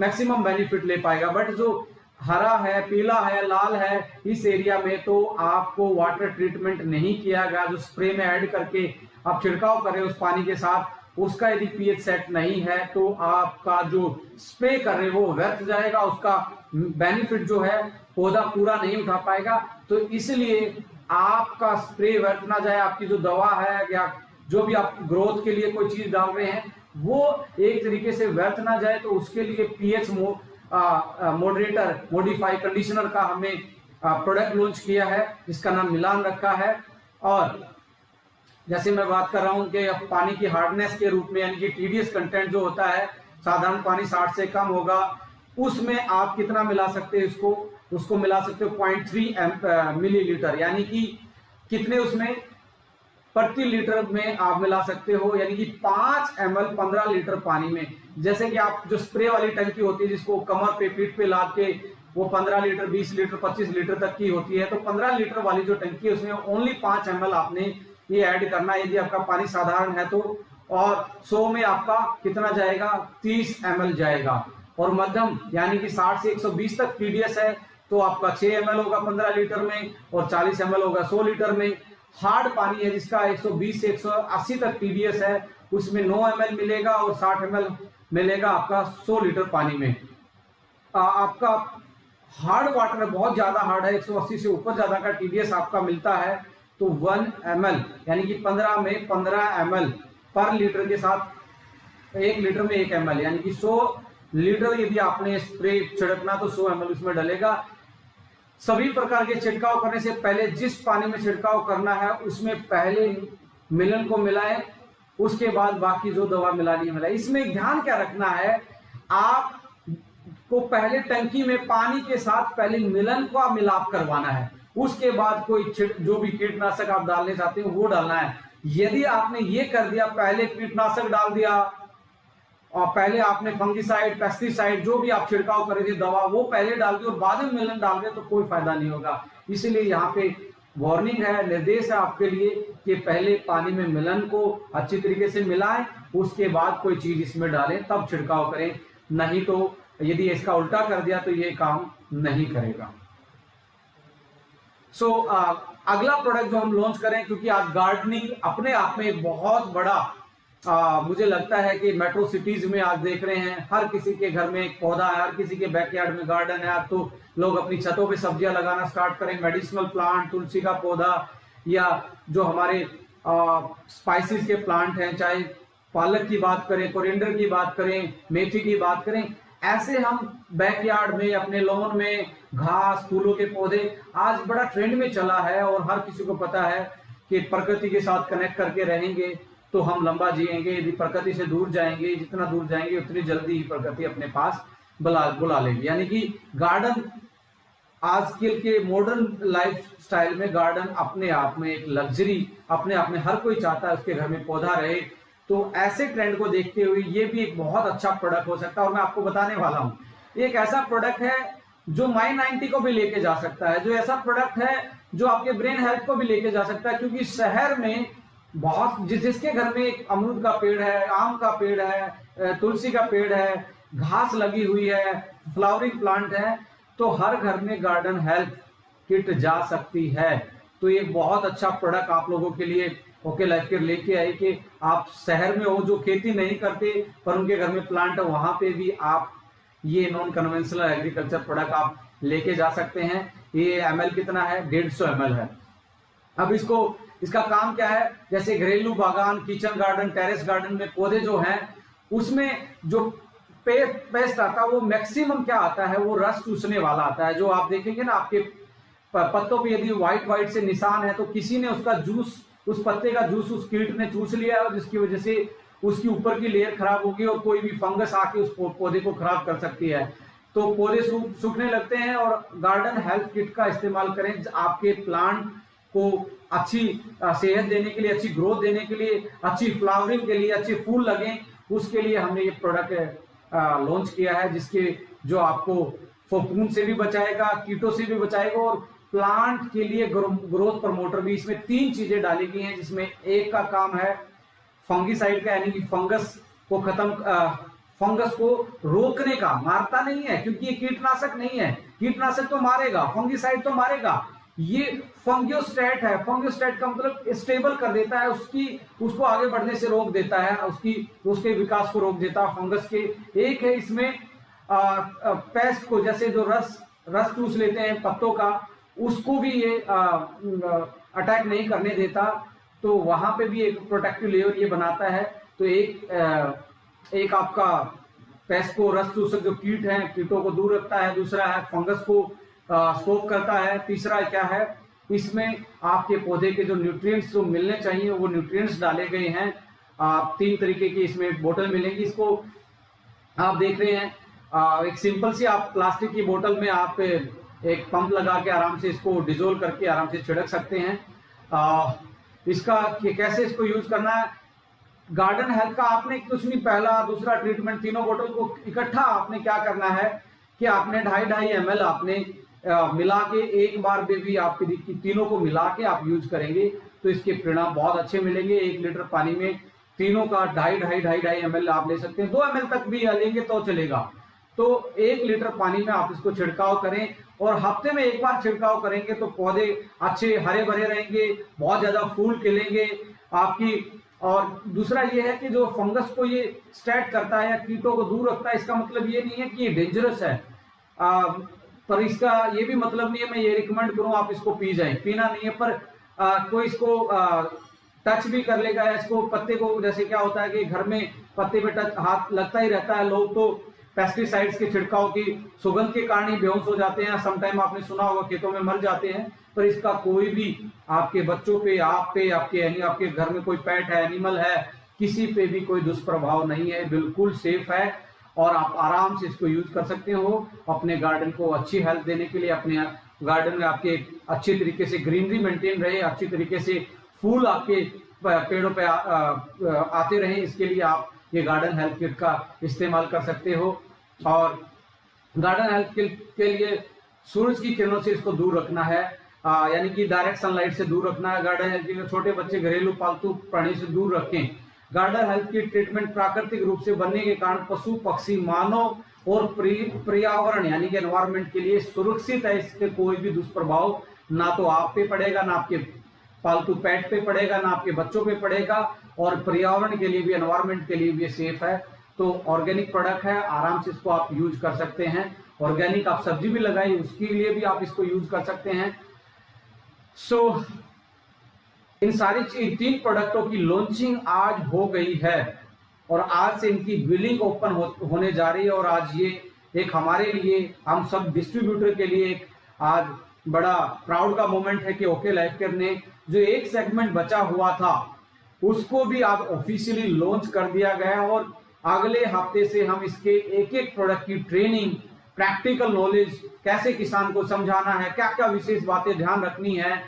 मैक्सिमम बेनिफिट ले पाएगा। बट जो हरा है, पीला है, लाल है, इस एरिया में तो आपको वाटर ट्रीटमेंट नहीं किया गया, जो स्प्रे में ऐड करके आप छिड़काव करें उस पानी के साथ, उसका यदि पीएच सेट नहीं है तो आपका जो स्प्रे कर रहे वो व्यर्थ जाएगा, उसका बेनिफिट जो है पौधा पूरा नहीं उठा पाएगा। तो इसलिए आपका स्प्रे व्यर्थ ना जाए, आपकी जो दवा है या जो भी आप ग्रोथ के लिए कोई चीज डाल रहे हैं वो एक तरीके से व्यर्थ ना जाए, तो उसके लिए पीएच मॉडरेटर, मॉडिफाई कंडीशनर का हमने प्रोडक्ट लॉन्च किया है जिसका नाम मिलान रखा है। और जैसे मैं बात कर रहा हूं कि पानी की हार्डनेस के रूप में, यानी कि टीडीएस कंटेंट जो होता है, साधारण पानी 60 से कम होगा, उसमें आप कितना मिला सकते हैं, उसको मिला सकते हो 0.3 मिलीलीटर, यानी कि कितने उसमें प्रति लीटर में आप मिला सकते हो, यानी कि 5 ml 15 लीटर पानी में। जैसे कि आप जो स्प्रे वाली टंकी होती है जिसको कमर पे, पीठ पे लाद के वो 15 लीटर, 20 लीटर, 25 लीटर तक की होती है, तो 15 लीटर वाली जो टंकी है उसमें ओनली 5 ml आपने ये ऐड करना है यदि आपका पानी साधारण है तो। और 100 में आपका कितना जाएगा, 30 ml जाएगा। और मध्यम यानी कि 60 से 120 तक टीडीएस है तो आपका 6 ml होगा 15 लीटर में और 40 ml होगा 100 लीटर में। हार्ड पानी है जिसका 120 से 180 तक टीडीएस है, उसमें 9 ml मिलेगा और 60 ml मिलेगा आपका 100 लीटर पानी में। आपका हार्ड वाटर बहुत ज्यादा हार्ड है, 180 से ऊपर ज्यादा का टीडीएस आपका मिलता है, तो 1 ml यानी कि 15 में 15 ml पर लीटर के साथ 1 लीटर में 1 ml, यानी कि 100 लीटर यदि आपने स्प्रे छिड़कना तो 100 ml उसमें डलेगा। सभी प्रकार के छिड़काव करने से पहले जिस पानी में छिड़काव करना है उसमें पहले मिलन को मिलाएं, उसके बाद बाकी जो दवा मिलानी है मिलाएं। इसमें ध्यान क्या रखना है, आप को पहले टंकी में पानी के साथ पहले मिलन का मिलाप करवाना है, उसके बाद कोई जो भी कीटनाशक आप डालने चाहते हैं वो डालना है। यदि आपने ये कर दिया, पहले कीटनाशक डाल दिया और पहले आपने फंगिसाइड, पेस्टिसाइड जो भी आप छिड़काव कर रहे थे दवा वो पहले डाल दी और बाद में मिलन डाल दिया तो कोई फायदा नहीं होगा। इसीलिए यहाँ पे वार्निंग है, निर्देश है आपके लिए कि पहले पानी में मिलन को अच्छी तरीके से मिलाएं, उसके बाद कोई चीज इसमें डालें तब छिड़काव करें, नहीं तो यदि इसका उल्टा कर दिया तो ये काम नहीं करेगा। अगला प्रोडक्ट जो हम लॉन्च करें, क्योंकि आज गार्डनिंग अपने आप में एक बहुत बड़ा मुझे लगता है कि मेट्रो सिटीज में आज देख रहे हैं हर किसी के घर में एक पौधा है, हर किसी के बैकयार्ड में गार्डन है। अब तो लोग अपनी छतों पे सब्जियां लगाना स्टार्ट करें, मेडिसिनल प्लांट, तुलसी का पौधा या जो हमारे स्पाइसेस के प्लांट हैं, चाहे पालक की बात करें, कोरिएंडर की बात करें, मेथी की बात करें, ऐसे हम बैकयार्ड में अपने लॉन में घास फूलों के पौधे आज बड़ा ट्रेंड में चला है। और हर किसी को पता है कि प्रकृति के साथ कनेक्ट करके रहेंगे तो हम लंबा जिएंगे। यदि प्रकृति से दूर जाएंगे, जितना दूर जाएंगे उतनी जल्दी ही प्रकृति अपने पास बुला लेगी। यानी कि गार्डन आजकल के मॉडर्न लाइफ स्टाइल में गार्डन अपने आप में एक लग्जरी, अपने आप में हर कोई चाहता है उसके घर में पौधा रहे। तो ऐसे ट्रेंड को देखते हुए ये भी एक बहुत अच्छा प्रोडक्ट हो सकता है। और मैं आपको बताने वाला हूं एक ऐसा प्रोडक्ट है जो माई90 को भी लेके जा सकता है, जो ऐसा प्रोडक्ट है जो आपके ब्रेन हेल्थ को भी लेके जा सकता है। क्योंकि शहर में बहुत जिसके घर में एक अमरूद का पेड़ है, आम का पेड़ है, तुलसी का पेड़ है, घास लगी हुई है, फ्लावरिंग प्लांट है, तो हर घर में गार्डन हेल्थ किट जा सकती है। तो ये बहुत अच्छा प्रोडक्ट आप लोगों के लिए ओके लाइफ केयर लेके आई कि आप शहर में हो जो खेती नहीं करते पर उनके घर में प्लांट है, वहां पे भी आप ये नॉन कन्वेंशनल एग्रीकल्चर प्रोडक्ट आप लेके जा सकते हैं। ये ml कितना है? 150 ml है। अब इसका काम क्या है? जैसे घरेलू बागान, किचन गार्डन, टेरेस गार्डन में पौधे जो हैं उसमें जो पेस्ट आता है वो मैक्सिमम क्या आता है, वो रस चूसने वाला आता है। जो आप देखेंगे ना आपके पत्तों पे यदि व्हाइट से निशान है तो किसी ने उसका जूस, उस पत्ते का जूस उस कीट ने चूस लिया है और जिसकी वजह से उसकी ऊपर की लेयर खराब होगी और कोई भी फंगस आके उस पौधे को खराब कर सकती है। तो पौधे सूखने लगते हैं। और गार्डन हेल्थ किट का इस्तेमाल करें आपके प्लांट को अच्छी सेहत देने के लिए, अच्छी ग्रोथ देने के लिए, अच्छी फ्लावरिंग के लिए, अच्छे फूल लगे, उसके लिए हमने ये प्रोडक्ट लॉन्च किया है, जिसके जो आपको फफूंद से भी बचाएगा, कीटों से भी बचाएगा और प्लांट के लिए ग्रोथ प्रमोटर भी। इसमें 3 चीजें डाली गई हैं, जिसमें एक का काम है फंगीसाइड का, यानी कि फंगस को रोकने का। मारता नहीं है क्योंकि ये कीटनाशक नहीं है, कीटनाशक तो मारेगा, फंगीसाइड तो मारेगा। ये फंगियोस्टैट है। फंगियोस्टैट का मतलब स्टेबल कर देता है, उसको आगे बढ़ने से रोक देता है, उसके विकास को रोक देता है फंगस के। एक है इसमें पेस्ट को, जैसे जो रस चूस लेते हैं पत्तों का, उसको भी ये अटैक नहीं करने देता। तो वहां पे भी एक प्रोटेक्टिव लेयर ये बनाता है। तो एक आपका पेस्ट को, रस चूसक जो कीट हैं, कीटों को दूर रखता है। दूसरा है फंगस को स्टॉप करता है। तीसरा क्या है, इसमें आपके पौधे के जो न्यूट्रिएंट्स जो मिलने चाहिए वो न्यूट्रिएंट्स डाले गए हैं। 3 तरीके की इसमें बोतल मिलेंगी। इसको आप देख रहे हैं एक सिंपल सी आप प्लास्टिक की बोतल में आप एक पंप लगा के आराम से इसको डिजोल्व करके आराम से छिड़क सकते हैं। इसका कैसे इसको यूज करना है, गार्डन हेल्थ का आपने कुछ नहीं, पहला दूसरा ट्रीटमेंट, तीनों बोतल को इकट्ठा आपने क्या करना है कि आपने 2.5 ml आपने मिला के एक बार में भी आपकी तीनों को मिला के आप यूज करेंगे तो इसके परिणाम बहुत अच्छे मिलेंगे। 1 लीटर पानी में तीनों का 2.5 ml आप ले सकते हैं। 2 ml तक भी लेंगे तो चलेगा। तो 1 लीटर पानी में आप इसको छिड़काव करें और हफ्ते में एक बार छिड़काव करेंगे तो पौधे अच्छे हरे भरे रहेंगे, बहुत ज्यादा फूल खिलेंगे आपकी। और दूसरा ये है कि जो फंगस को ये स्टैट करता है या कीटों को दूर रखता है, इसका मतलब ये नहीं है कि ये डेंजरस है, पर इसका ये भी मतलब नहीं है मैं ये रिकमेंड करूं आप इसको पी जाएं, पीना नहीं है। पर कोई इसको टच भी कर लेगा, इसको पत्ते को, जैसे क्या होता है कि घर में पत्ते पे टच हाथ लगता ही रहता है, लोग तो पेस्टिसाइड्स के छिड़काव की सुगंध के कारण ही बेहोश हो जाते हैं। समटाइम आपने सुना होगा खेतों में मर जाते हैं। पर इसका कोई भी आपके बच्चों पे, आप पे, आपके घर में कोई पेट है, एनिमल है, किसी पे भी कोई दुष्प्रभाव नहीं है, बिल्कुल सेफ है और आप आराम से इसको यूज कर सकते हो अपने गार्डन को अच्छी हेल्थ देने के लिए। अपने गार्डन में आपके अच्छी तरीके से ग्रीनरी मेंटेन रहे, अच्छी तरीके से फूल आपके पेड़ों पे आते रहे, इसके लिए आप ये गार्डन हेल्थ किट का इस्तेमाल कर सकते हो। और गार्डन हेल्थ किट के लिए सूरज की किरणों से इसको दूर रखना है, यानी कि डायरेक्ट सनलाइट से दूर रखना है। गार्डन हेल्थ किट छोटे बच्चे, घरेलू पालतू प्राणी से दूर रखें। गार्डन हेल्थ की ट्रीटमेंट प्राकृतिक रूप से बनने के कारण पशु पक्षी, मानव और पर्यावरण यानी कि एनवायरमेंट के लिए सुरक्षित है। इसके कोई भी दुष्प्रभाव ना तो आप पे पड़ेगा, ना आपके पालतू पेट पे पड़ेगा, ना आपके बच्चों पे पड़ेगा। और पर्यावरण के लिए भी, एनवायरमेंट के लिए भी सेफ है। तो ऑर्गेनिक प्रोडक्ट है, आराम से इसको आप यूज कर सकते हैं। ऑर्गेनिक आप सब्जी भी लगाई, उसके लिए भी आप इसको यूज कर सकते हैं। सो इन सारी 3 प्रोडक्टों की लॉन्चिंग आज हो गई है और आज से इनकी बिलिंग ओपन होने जा रही है। और आज ये एक हमारे लिए, हम सब डिस्ट्रीब्यूटर के लिए एक आज बड़ा प्राउड का मोमेंट है कि ओके लाइफ केयर ने जो एक सेगमेंट बचा हुआ था उसको भी आज ऑफिशियली लॉन्च कर दिया गया है। और अगले हफ्ते से हम इसके एक एक प्रोडक्ट की ट्रेनिंग, प्रैक्टिकल नॉलेज, कैसे किसान को समझाना है, क्या क्या विशेष बातें ध्यान रखनी है,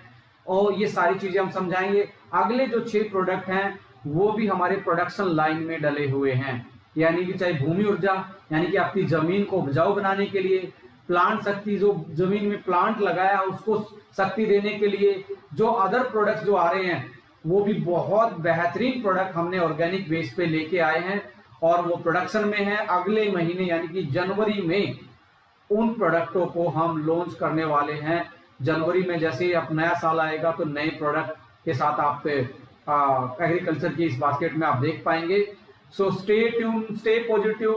और ये सारी चीजें हम समझाएंगे। अगले जो 6 प्रोडक्ट हैं वो भी हमारे प्रोडक्शन लाइन में डले हुए हैं, यानी कि चाहे भूमि ऊर्जा, यानी कि आपकी जमीन को उपजाऊ बनाने के लिए, प्लांट शक्ति, जो जमीन में प्लांट लगाया उसको शक्ति देने के लिए, जो अदर प्रोडक्ट्स जो आ रहे हैं वो भी बहुत बेहतरीन प्रोडक्ट हमने ऑर्गेनिक बेस पे लेके आए हैं और वो प्रोडक्शन में है। अगले महीने यानी कि जनवरी में उन प्रोडक्टों को हम लॉन्च करने वाले हैं। जनवरी में जैसे ही अब नया साल आएगा तो नए प्रोडक्ट के साथ आप एग्रीकल्चर की इस बास्केट में आप देख पाएंगे। So stay tune, stay positive,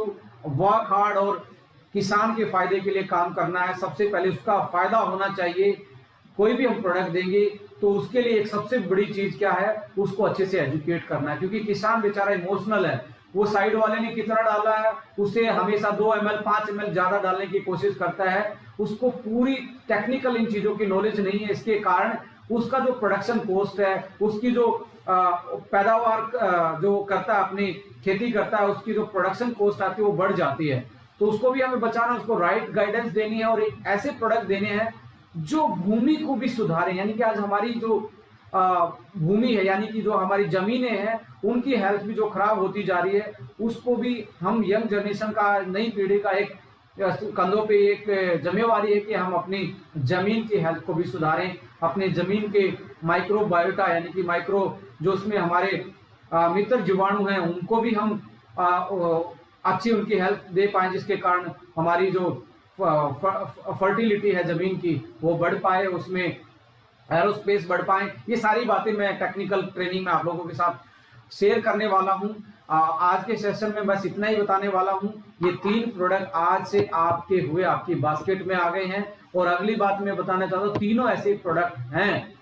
work hard और किसान के फायदे के लिए काम करना है। सबसे पहले उसका फायदा होना चाहिए। कोई भी हम प्रोडक्ट देंगे तो उसके लिए एक सबसे बड़ी चीज क्या है, उसको अच्छे से एजुकेट करना है, क्योंकि किसान बेचारा इमोशनल है। वो साइड वाले ने कितना डाला है उसे हमेशा 2 ml 5 ml ज्यादा डालने की कोशिश करता है, उसको पूरी टेक्निकल इन चीजों की नॉलेज नहीं है। इसके कारण उसका जो प्रोडक्शन कॉस्ट है, उसकी जो पैदावार जो करता है, अपनी खेती करता है, उसकी जो प्रोडक्शन कॉस्ट आती है वो बढ़ जाती है। तो उसको भी हमें बचाना, उसको राइट गाइडेंस देनी है और एक ऐसे प्रोडक्ट देने हैं जो भूमि को भी सुधारे। यानी कि आज हमारी जो भूमि है, यानी कि जो हमारी जमीनें हैं, उनकी हेल्थ भी जो खराब होती जा रही है, उसको भी हम यंग जनरेशन का, नई पीढ़ी का एक कंधों पे एक जिम्मेवारी है कि हम अपनी जमीन की हेल्थ को भी सुधारें, अपने जमीन के माइक्रोबायोटा यानी कि माइक्रो जो उसमें हमारे मित्र जीवाणु हैं उनको भी हम अच्छी उनकी हेल्थ दे पाएं, जिसके कारण हमारी जो फर्टिलिटी है जमीन की वो बढ़ पाए, उसमें एरोस्पेस बढ़ पाए। ये सारी बातें मैं टेक्निकल ट्रेनिंग में आप लोगों के साथ शेयर करने वाला हूं। आज के सेशन में बस इतना ही बताने वाला हूं। ये 3 प्रोडक्ट आज से आपके हुए आपकी बास्केट में आ गए हैं। और अगली बात मैं बताना चाहता हूं, तीनों ऐसे प्रोडक्ट हैं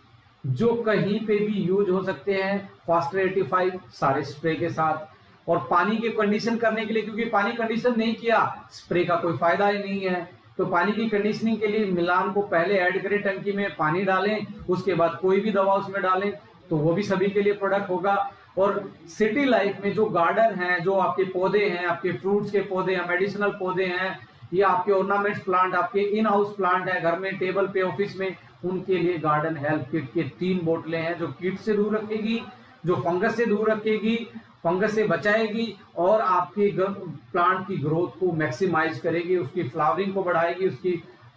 जो कहीं पे भी यूज हो सकते हैं। फास्टर 85 सारे स्प्रे के साथ, और पानी की कंडीशन करने के लिए, क्योंकि पानी कंडीशन नहीं किया स्प्रे का कोई फायदा ही नहीं है। तो पानी की कंडीशनिंग के लिए मिलान को पहले ऐड करें, टंकी में पानी डालें, उसके बाद कोई भी दवा उसमें डालें, तो वो भी सभी के लिए प्रोडक्ट होगा। और सिटी लाइफ में जो गार्डन है, जो आपके पौधे हैं, आपके फ्रूट्स के पौधे हैं, मेडिसिनल पौधे हैं, या आपके ऑर्नामेंट्स प्लांट, आपके इन हाउस प्लांट है घर में, टेबल पे, ऑफिस में, उनके लिए गार्डन हेल्थ किट के 3 बोतलें हैं जो कीट से दूर रखेगी, जो फंगस से दूर रखेगी, फंगस से बचाएगी और आपके प्लांट की ग्रोथ को मैक्सिमाइज करेगी, उसकी फ्लावरिंग को बढ़ाएगी, उसकी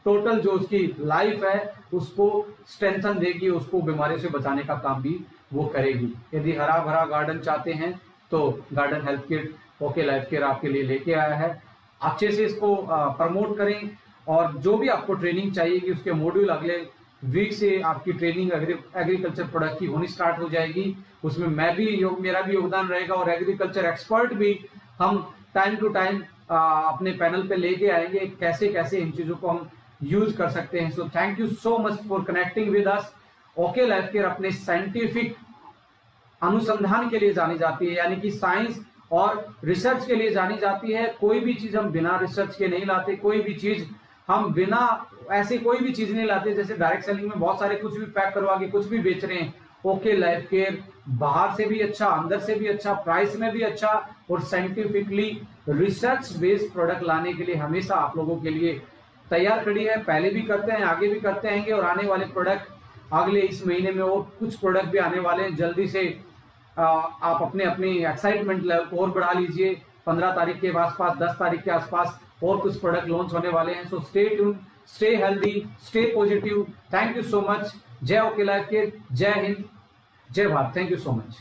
टोटल जो उसकी लाइफ है उसको स्ट्रेंथन देगी, उसको बीमारियों से बचाने का काम भी वो करेगी। यदि हरा भरा गार्डन चाहते हैं तो garden health kit okay life care आपके लिए लेके आया है। अच्छे से इसको प्रमोट करें और जो भी आपको ट्रेनिंग चाहिएगी उसके मॉड्यूल अगले वीक से आपकी ट्रेनिंग एग्रीकल्चर प्रोडक्ट की होनी स्टार्ट हो जाएगी। उसमें मेरा भी योगदान रहेगा और एग्रीकल्चर एक्सपर्ट भी हम टाइम टू टाइम अपने पैनल पे लेके आएंगे, कैसे कैसे इन चीजों को हम यूज कर सकते हैं। So thank you so much for connecting with us. Okay life care अपने साइंटिफिक अनुसंधान के लिए जानी जाती है, यानी कि साइंस और रिसर्च के लिए जानी जाती है। कोई भी चीज हम बिना रिसर्च के नहीं लाते, कोई भी चीज हम बिना ऐसे कोई भी चीज नहीं लाते। जैसे डायरेक्ट सेलिंग में बहुत सारे कुछ भी पैक करवा के कुछ भी बेच रहे हैं। ओके लाइफ केयर बाहर से भी अच्छा, अंदर से भी अच्छा, प्राइस में भी अच्छा और साइंटिफिकली रिसर्च बेस्ड प्रोडक्ट लाने के लिए हमेशा आप लोगों के लिए तैयार खड़ी है। पहले भी करते हैं, आगे भी करते रहेंगे और आने वाले प्रोडक्ट अगले इस महीने में और कुछ प्रोडक्ट भी आने वाले हैं। जल्दी से आप अपनी एक्साइटमेंट लेवल को और बढ़ा लीजिए। 15 तारीख के आसपास, 10 तारीख के आसपास और कुछ प्रोडक्ट लॉन्च होने वाले हैं। So stay tune, stay healthy, stay positive. Thank you so much. जय ओके लाइफ केयर, जय हिंद, जय Bharat. Thank you so much.